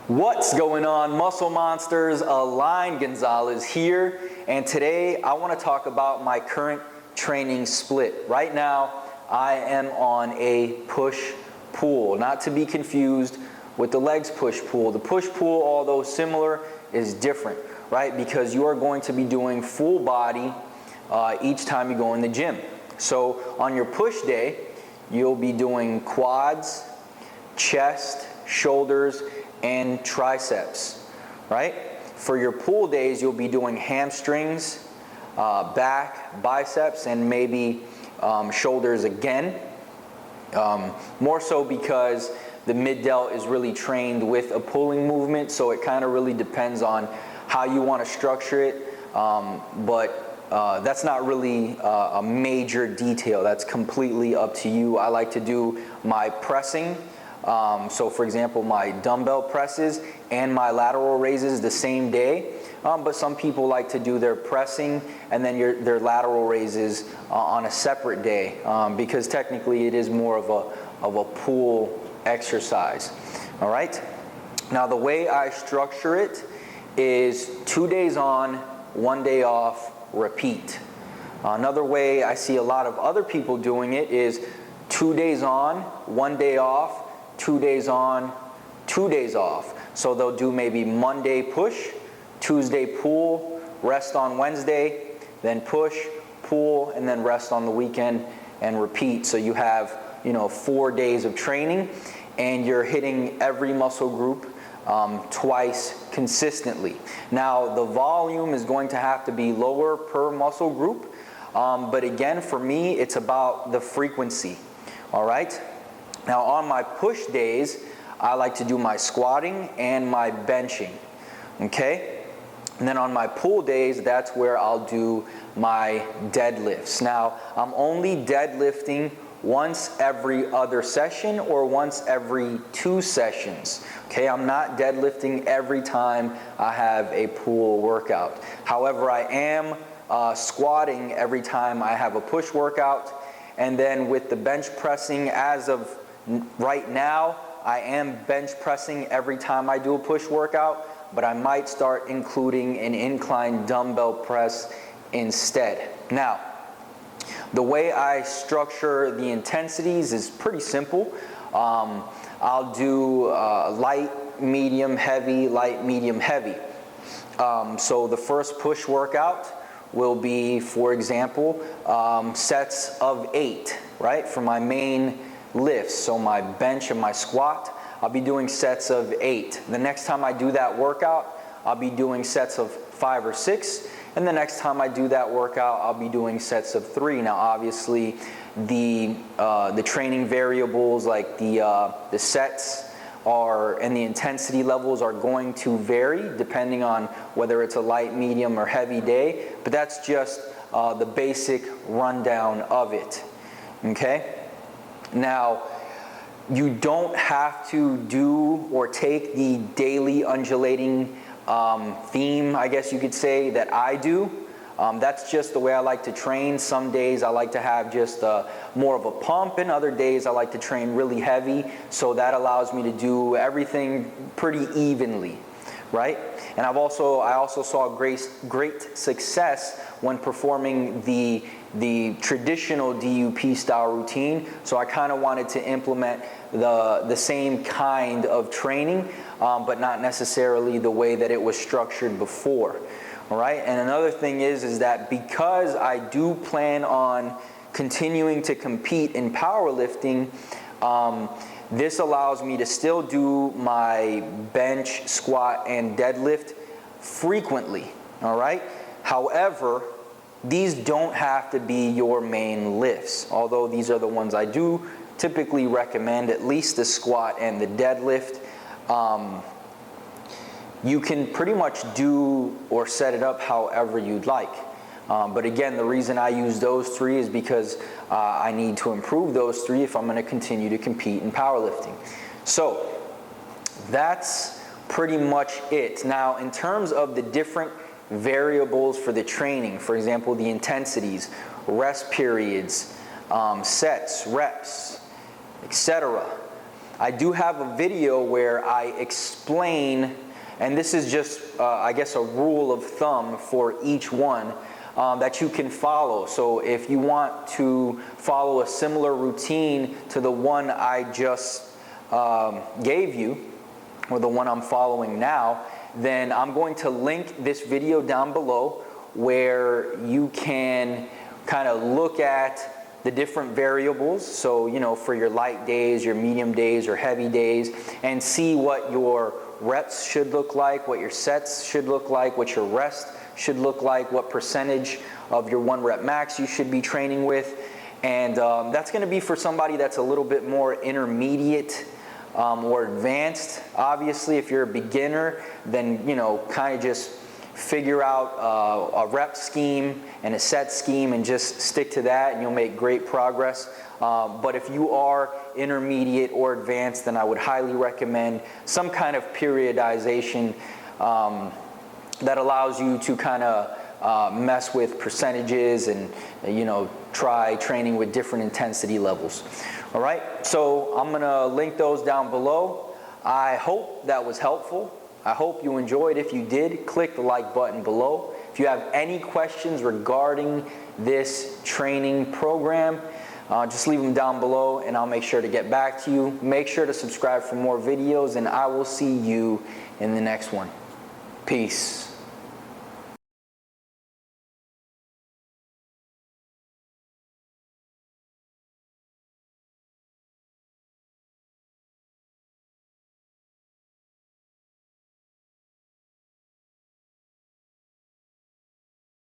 What's going on, muscle monsters? Align Gonzalez here, and today I want to talk about my current training split. Right now I am on a push-pull, not to be confused with the legs push-pull. The push-pull, although similar, is different, right? Because you are going to be doing full body each time you go in the gym. So on your push day, you'll be doing quads, chest, shoulders, and triceps, right? For your pull days, you'll be doing hamstrings, back, biceps, and maybe shoulders again. More so because the mid delt is really trained with a pulling movement, so it kind of really depends on how you want to structure it. But that's not really a major detail. That's completely up to you. I like to do my pressing. So for example, my dumbbell presses and my lateral raises the same day, but some people like to do their pressing and then their lateral raises on a separate day, because technically it is more of a pull exercise. All right. Now the way I structure it is 2 days on, 1 day off, repeat. Another way I see a lot of other people doing it is 2 days on, 1 day off, 2 days on, 2 days off. So they'll do maybe Monday push, Tuesday pull, rest on Wednesday, then push, pull, and then rest on the weekend and repeat. So you have, 4 days of training and you're hitting every muscle group twice consistently. Now the volume is going to have to be lower per muscle group, but again, for me, it's about the frequency. All right. Now on my push days, I like to do my squatting and my benching, okay? And then on my pull days, that's where I'll do my deadlifts. Now, I'm only deadlifting once every other session or once every 2 sessions, okay? I'm not deadlifting every time I have a pull workout. However, I am squatting every time I have a push workout. And then with the bench pressing, as of right now, I am bench pressing every time I do a push workout, but I might start including an incline dumbbell press instead. Now, the way I structure the intensities is pretty simple. I'll do light, medium, heavy, light, medium, heavy. So the first push workout will be, for example, sets of 8, right, for my main lifts. So my bench and my squat, I'll be doing sets of 8. The next time I do that workout, I'll be doing sets of 5 or 6. And the next time I do that workout, I'll be doing sets of 3. Now, obviously, the training variables like the sets and the intensity levels are going to vary depending on whether it's a light, medium, or heavy day. But that's just the basic rundown of it. Okay? Now, you don't have to do or take the daily undulating theme, I guess you could say, that I do. That's just the way I like to train. Some days I like to have just more of a pump, and other days I like to train really heavy, so that allows me to do everything pretty evenly, right? And I also saw great success when performing the traditional DUP style routine. So I kind of wanted to implement the same kind of training, but not necessarily the way that it was structured before. All right. And another thing is that because I do plan on continuing to compete in powerlifting, this allows me to still do my bench, squat, and deadlift frequently. All right. However, these don't have to be your main lifts, although these are the ones I do typically recommend, at least the squat and the deadlift. You can pretty much do or set it up however you'd like. But again, the reason I use those 3 is because I need to improve those 3 if I'm going to continue to compete in powerlifting. So that's pretty much it. Now, in terms of the different variables for the training, for example, the intensities, rest periods, sets, reps, etc., I do have a video where I explain, and this is just, I guess, a rule of thumb for each one that you can follow. So if you want to follow a similar routine to the one I just gave you, or the one I'm following now, then I'm going to link this video down below where you can kind of look at the different variables. So, you know, for your light days, your medium days, or heavy days, and see what your reps should look like, what your sets should look like, what your rest should look like, what percentage of your 1 rep max you should be training with. And that's going to be for somebody that's a little bit more intermediate or advanced. Obviously, if you're a beginner, then, you know, kind of just figure out a rep scheme and a set scheme and just stick to that, and you'll make great progress. But if you are intermediate or advanced, then I would highly recommend some kind of periodization that allows you to kind of mess with percentages and, you know, try training with different intensity levels. All right, so I'm gonna link those down below. I hope that was helpful. I hope you enjoyed. If you did, click the like button below. If you have any questions regarding this training program, just leave them down below and I'll make sure to get back to you. Make sure to subscribe for more videos, and I will see you in the next one. Peace.